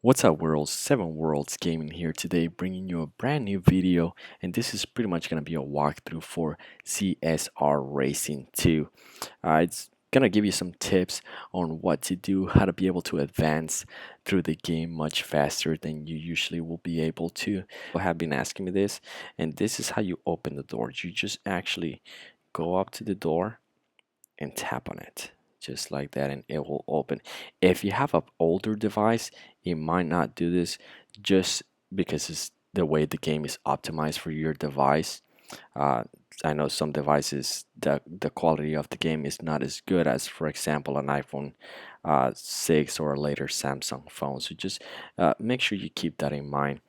What's up world? 7 Worlds Gaming here today bringing you a brand new video, and this is pretty much going to be a walkthrough for CSR Racing 2. It's going to give you some tips on what to do, how to be able to advance through the game much faster than you usually will be able to. People have been asking me this, and this is how you open the door. You just actually go up to the door and tap on it just like that, and it will open. If you have an older device, it might not do this just because it's the way the game is optimized for your device. uh, I know some devices, the quality of the game is not as good as, for example, an iPhone 6 or a later Samsung phone. So just make sure you keep that in mind.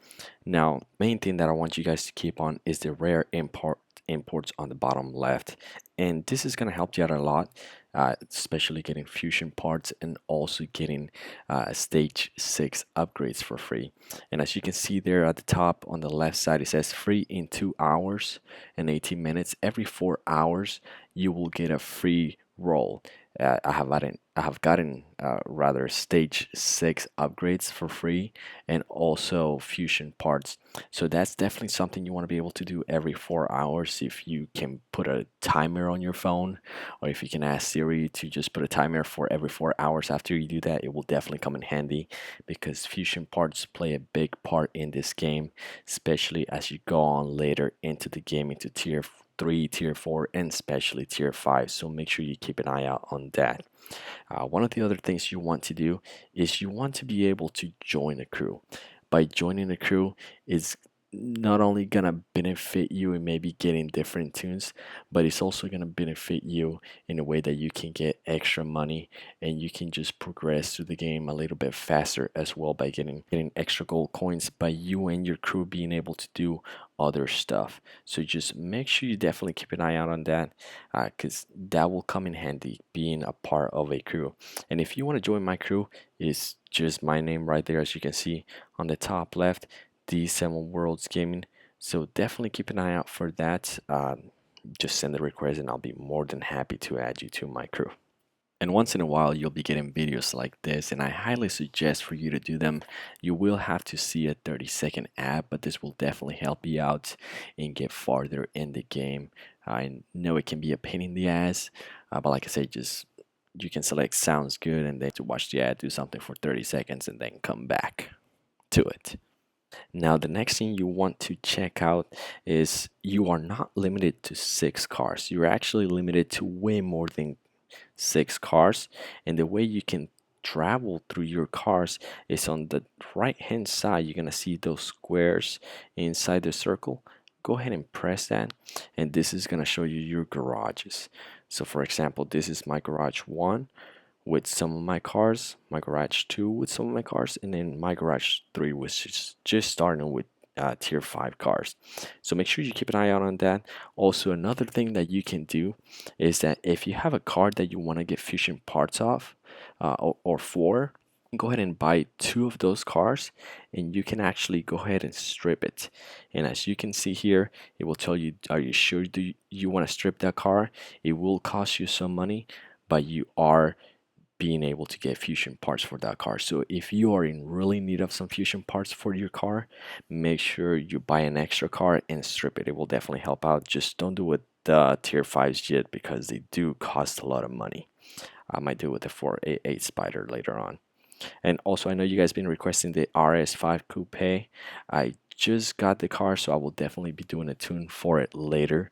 Now, main thing that I want you guys to keep on is the rare imports on the bottom left, and this is going to help you out a lot, especially getting fusion parts and also getting stage 6 upgrades for free. And as you can see there at the top on the left side, it says free in 2 hours and 18 minutes. Every 4 hours you will get a free roll. I have gotten rather stage 6 upgrades for free, and also fusion parts. So that's definitely something you want to be able to do every 4 hours. If you can put a timer on your phone, or if you can ask Siri to just put a timer for every 4 hours after you do that, it will definitely come in handy, because fusion parts play a big part in this game, especially as you go on later into the game, into tier 3, tier 4, and especially tier 5. So make sure you keep an eye out on that. One of the other things you want to do is you want to be able to join a crew. By joining a crew is not only gonna benefit you in maybe getting different tunes, but it's also gonna benefit you in a way that you can get extra money, and you can just progress through the game a little bit faster as well by getting extra gold coins by you and your crew being able to do other stuff. So just make sure you definitely keep an eye out on that, because that will come in handy being a part of a crew. And if you want to join my crew, it's just my name right there, as you can see on the top left, the 7 Worlds Gaming. So definitely keep an eye out for that. Just send the request and I'll be more than happy to add you to my crew. And once in a while, you'll be getting videos like this, and I highly suggest for you to do them. You will have to see a 30-second ad, but this will definitely help you out and get farther in the game. I know it can be a pain in the ass, but like I said, just you can select sounds good and then to watch the ad, do something for 30 seconds, and then come back to it. Now, the next thing you want to check out is you are not limited to 6 cars. You're actually limited to way more than 6 cars, and the way you can travel through your cars is on the right hand side. You're gonna see those squares inside the circle. Go ahead and press that, and this is gonna show you your garages. So for example, this is my garage 1 with some of my cars, my garage 2 with some of my cars, and then my garage 3 was just starting with tier 5 cars. So make sure you keep an eye out on that. Also, another thing that you can do is that if you have a car that you want to get fusion parts off, or for, go ahead and buy 2 of those cars, and you can actually go ahead and strip it. And as you can see here, it will tell you, are you sure do you want to strip that car? It will cost you some money, but you are being able to get fusion parts for that car. So if you are in really need of some fusion parts for your car, make sure you buy an extra car and strip it. It will definitely help out. Just don't do it with the tier 5s yet, because they do cost a lot of money. I might do it with the 488 Spider later on. And also, I know you guys been requesting the RS5 Coupe. I just got the car, so I will definitely be doing a tune for it later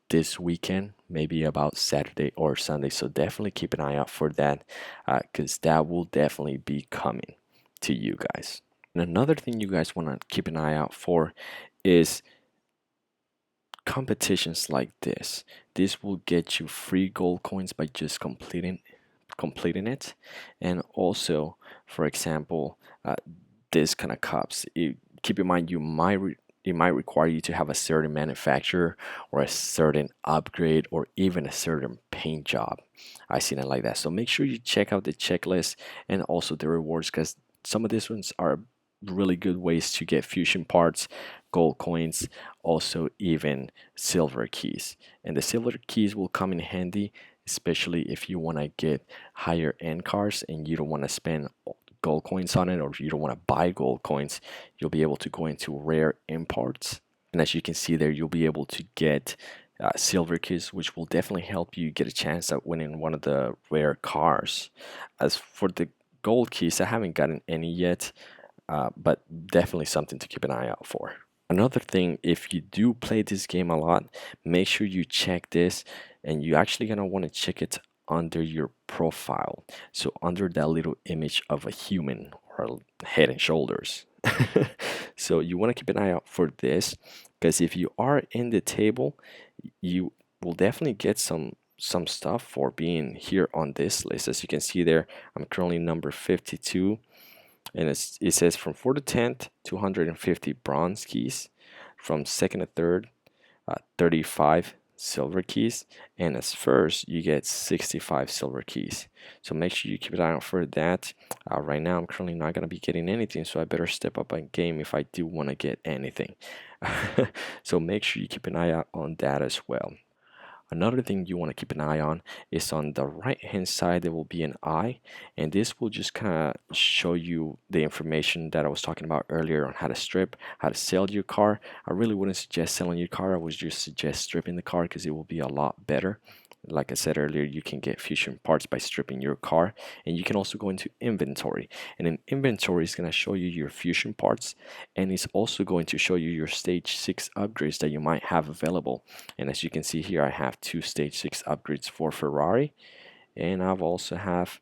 this weekend, maybe about Saturday or Sunday. So definitely keep an eye out for that, because that will definitely be coming to you guys. And another thing you guys want to keep an eye out for is competitions like this. This will get you free gold coins by just completing it. And also, for example, this kind of cups, keep in mind it might require you to have a certain manufacturer or a certain upgrade or even a certain paint job. I seen it like that. So make sure you check out the checklist and also the rewards, because some of these ones are really good ways to get fusion parts, gold coins, also even silver keys. And the silver keys will come in handy, especially if you want to get higher end cars and you don't want to spend gold coins on it, or if you don't want to buy gold coins, you'll be able to go into rare imports. And as you can see there, you'll be able to get silver keys, which will definitely help you get a chance at winning one of the rare cars. As for the gold keys, I haven't gotten any yet, but definitely something to keep an eye out for. Another thing, if you do play this game a lot, make sure you check this, and you're actually gonna want to check it under your profile. So under that little image of a human or head and shoulders. So you want to keep an eye out for this, because if you are in the table, you will definitely get some stuff for being here on this list. As you can see there, I'm currently number 52, and it says from 4 to 10th, 250 bronze keys, from 2nd to 3rd, 35 silver keys, and as first you get 65 silver keys. So make sure you keep an eye out for that. Right now I'm currently not going to be getting anything, so I better step up a game if I do want to get anything. So make sure you keep an eye out on that as well. Another thing you want to keep an eye on is on the right hand side there will be an eye, and this will just kind of show you the information that I was talking about earlier on how to strip, how to sell your car. I really wouldn't suggest selling your car. I would just suggest stripping the car, because it will be a lot better. Like I said earlier, you can get fusion parts by stripping your car, and you can also go into inventory, and in inventory is going to show you your fusion parts, and it's also going to show you your stage 6 upgrades that you might have available. And as you can see here, I have 2 stage 6 upgrades for Ferrari, and I've also have,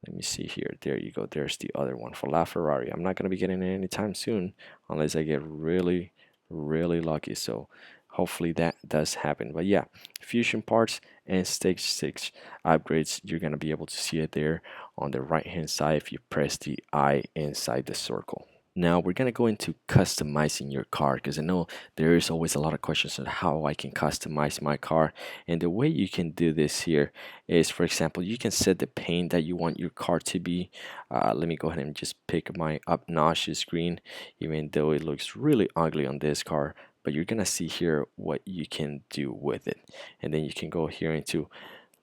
let me see here, there you go, there's the other one for LaFerrari. I'm not going to be getting it anytime soon unless I get really lucky, so hopefully that does happen. But yeah, fusion parts and stage 6 upgrades, you're going to be able to see it there on the right hand side if you press the eye inside the circle. Now we're gonna go into customizing your car, because I know there is always a lot of questions on how I can customize my car. And the way you can do this here is, for example, you can set the paint that you want your car to be. Let me go ahead and just pick my obnoxious green, even though it looks really ugly on this car. But you're gonna see here what you can do with it. And then you can go here into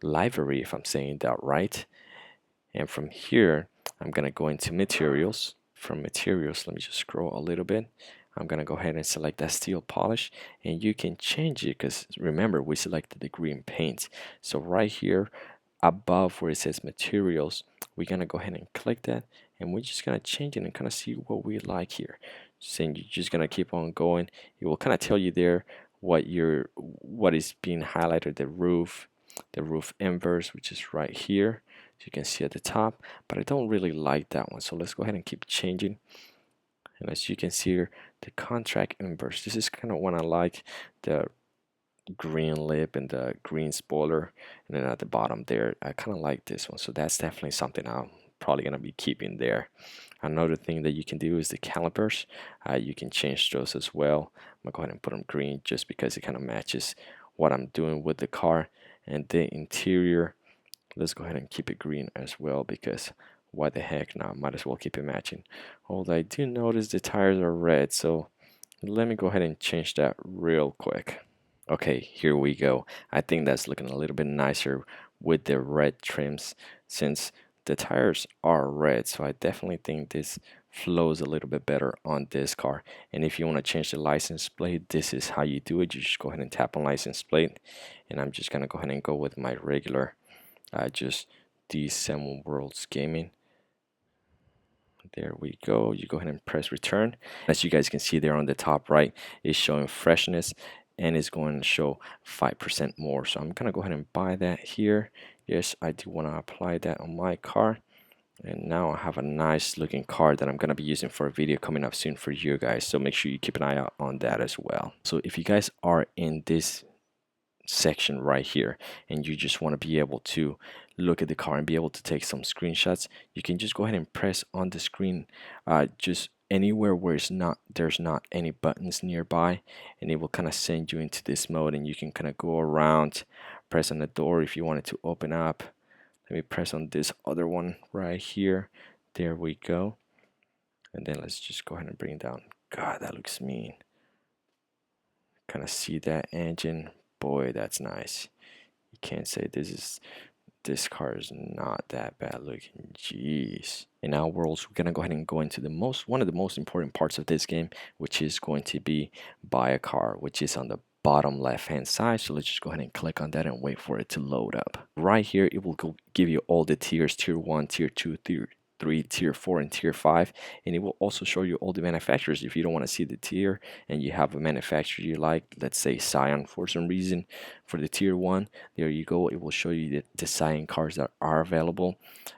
livery, if I'm saying that right. And from here, I'm gonna go into materials. From materials, let me just scroll a little bit. I'm gonna go ahead and select that steel polish, and you can change it, because remember we selected the green paint. So right here above where it says materials, we're gonna go ahead and click that, and we're just gonna change it and kind of see what we like here. Saying you're just gonna keep on going. It will kind of tell you there what is being highlighted, the roof inverse, which is right here, as you can see at the top. But I don't really like that one, so let's go ahead and keep changing. And as you can see here, the contract inverse, this is kind of one I like, the green lip and the green spoiler, and then at the bottom there I kind of like this one, so that's definitely something I'm probably gonna be keeping there. Another thing that you can do is the calipers. You can change those as well. I'm gonna go ahead and put them green just because it kind of matches what I'm doing with the car. And the interior, let's go ahead and keep it green as well, because why the heck not, might as well keep it matching. Although I do notice the tires are red, so let me go ahead and change that real quick. Okay, here we go. I think that's looking a little bit nicer with the red trims, since the tires are red, so I definitely think this flows a little bit better on this car. And if you want to change the license plate, this is how you do it. You just go ahead and tap on license plate, and I'm just gonna go ahead and go with my regular, just D7 Worlds Gaming. There we go. You go ahead and press return. As you guys can see there on the top right, it's showing freshness, and it's going to show 5% more. So I'm gonna go ahead and buy that here. Yes, I do want to apply that on my car. And now I have a nice looking car that I'm going to be using for a video coming up soon for you guys. So make sure you keep an eye out on that as well. So if you guys are in this section right here and you just want to be able to look at the car and be able to take some screenshots, you can just go ahead and press on the screen just anywhere where there's not any buttons nearby, and it will kind of send you into this mode, and you can kind of go around, press on the door if you want it to open up. Let me press on this other one right here. There we go. And then let's just go ahead and bring it down. God, that looks mean. Kind of see that engine. Boy, that's nice. You can't say this this car is not that bad looking. Jeez. In our worlds, we're gonna go ahead and go into the one of the most important parts of this game, which is going to be buy a car, which is on the bottom left hand side. So let's just go ahead and click on that and wait for it to load up. Right here, it will give you all the tiers: tier 1, tier 2, tier 3, tier 4, and tier 5. And it will also show you all the manufacturers. If you don't want to see the tier and you have a manufacturer you like, let's say Scion for some reason, for the tier 1, there you go. It will show you the Scion cars that are available.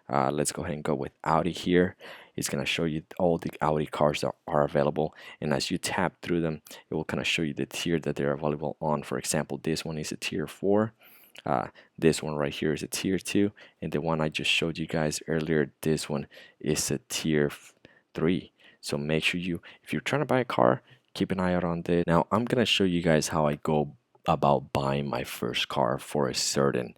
Let's go ahead and go with Audi here. It's going to show you all the Audi cars that are available, and as you tap through them, it will kind of show you the tier that they're available on. For example, this one is a tier 4. This one right here is a tier 2, and the one I just showed you guys earlier, this one is a tier 3. So make sure if you're trying to buy a car, keep an eye out on this. Now I'm gonna show you guys how I go about buying my first car for a certain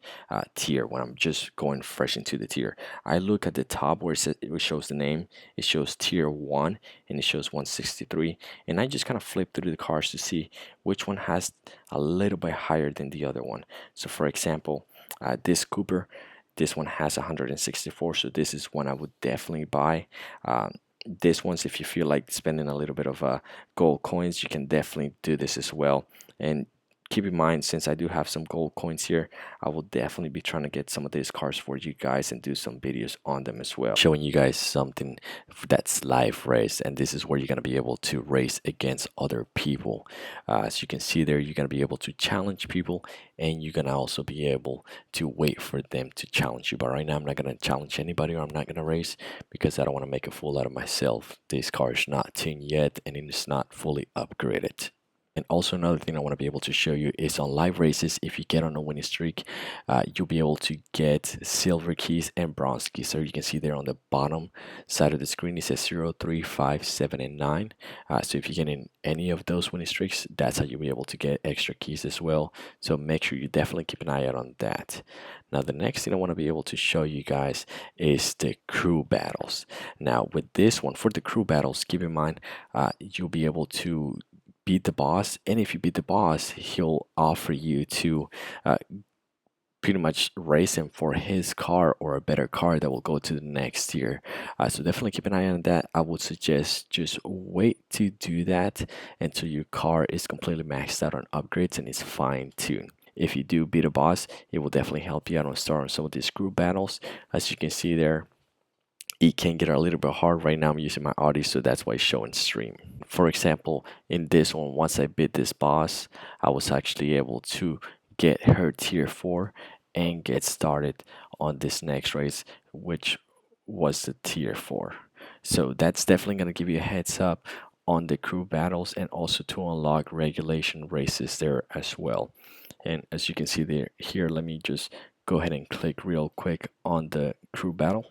tier when I'm just going fresh into the tier. I look at the top where it shows the name. It shows tier 1 and it shows 163, and I just kind of flip through the cars to see which one has a little bit higher than the other one. So for example, this Cooper, this one has 164, so this is one I would definitely buy. This one's, if you feel like spending a little bit of gold coins, you can definitely do this as well. And keep in mind, since I do have some gold coins here, I will definitely be trying to get some of these cars for you guys and do some videos on them as well, showing you guys something that's live race. And this is where you're going to be able to race against other people. As you can see there, you're going to be able to challenge people, and you're going to also be able to wait for them to challenge you. But right now, I'm not going to challenge anybody, or I'm not going to race, because I don't want to make a fool out of myself. This car is not tuned yet, and it is not fully upgraded. And also another thing I want to be able to show you is on live races, if you get on a winning streak, you'll be able to get silver keys and bronze keys. So you can see there on the bottom side of the screen, it says 0, 3, 5, 7, and 9. So if you get in any of those winning streaks, that's how you'll be able to get extra keys as well. So make sure you definitely keep an eye out on that. Now the next thing I want to be able to show you guys is the crew battles. Now with this one, for the crew battles, keep in mind, you'll be able to beat the boss, and if you beat the boss, he'll offer you to pretty much race him for his car or a better car that will go to the next tier. So definitely keep an eye on that. I would suggest just wait to do that until your car is completely maxed out on upgrades and is fine-tuned. If you do beat a boss, it will definitely help you out on start on some of these crew battles. As you can see there, it can get a little bit hard. Right now I'm using my Audi, so that's why it's showing stream. For example, in this one, once I beat this boss, I was actually able to get her tier 4 and get started on this next race, which was the tier 4. So that's definitely going to give you a heads up on the crew battles, and also to unlock regulation races there as well. And as you can see there, here, let me just go ahead and click real quick on the crew battle.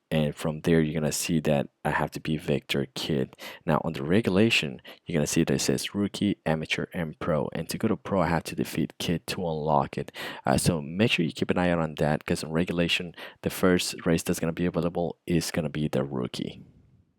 And from there, you're gonna see that I have to be Victor Kid. Now on the regulation, you're gonna see that it says rookie, amateur, and pro. And to go to pro, I have to defeat Kid to unlock it. So make sure you keep an eye out on that, because in regulation, the first race that's gonna be available is gonna be the rookie.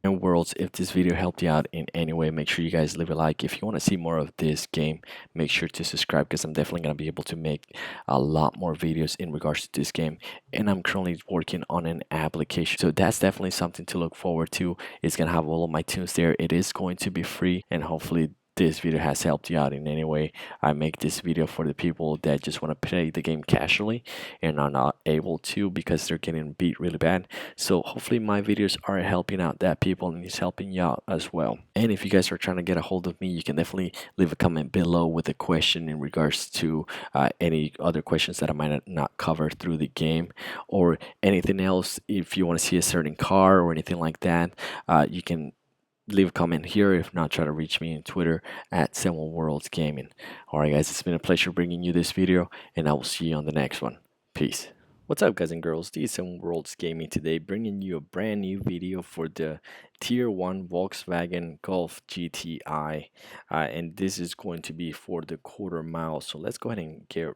And worlds, if this video helped you out in any way, make sure you guys leave a like. If you want to see more of this game, make sure to subscribe, because I'm definitely going to be able to make a lot more videos in regards to this game. And I'm currently working on an application, so that's definitely something to look forward to. It's going to have all of my tunes there. It is going to be free, and hopefully this video has helped you out in any way. I make this video for the people that just want to play the game casually and are not able to because they're getting beat really bad. So hopefully my videos are helping out that people, and it's helping you out as well. And if you guys are trying to get a hold of me, you can definitely leave a comment below with a question in regards to any other questions that I might not cover through the game, or anything else. If you want to see a certain car or anything like that, you can leave a comment here. If not, try to reach me on Twitter at 7worlds Gaming. Alright guys, it's been a pleasure bringing you this video, and I will see you on the next one. Peace. What's up guys and girls, this is 7worlds Gaming today, bringing you a brand new video for the Tier 1 Volkswagen Golf GTI, and this is going to be for the quarter mile. So let's go ahead and get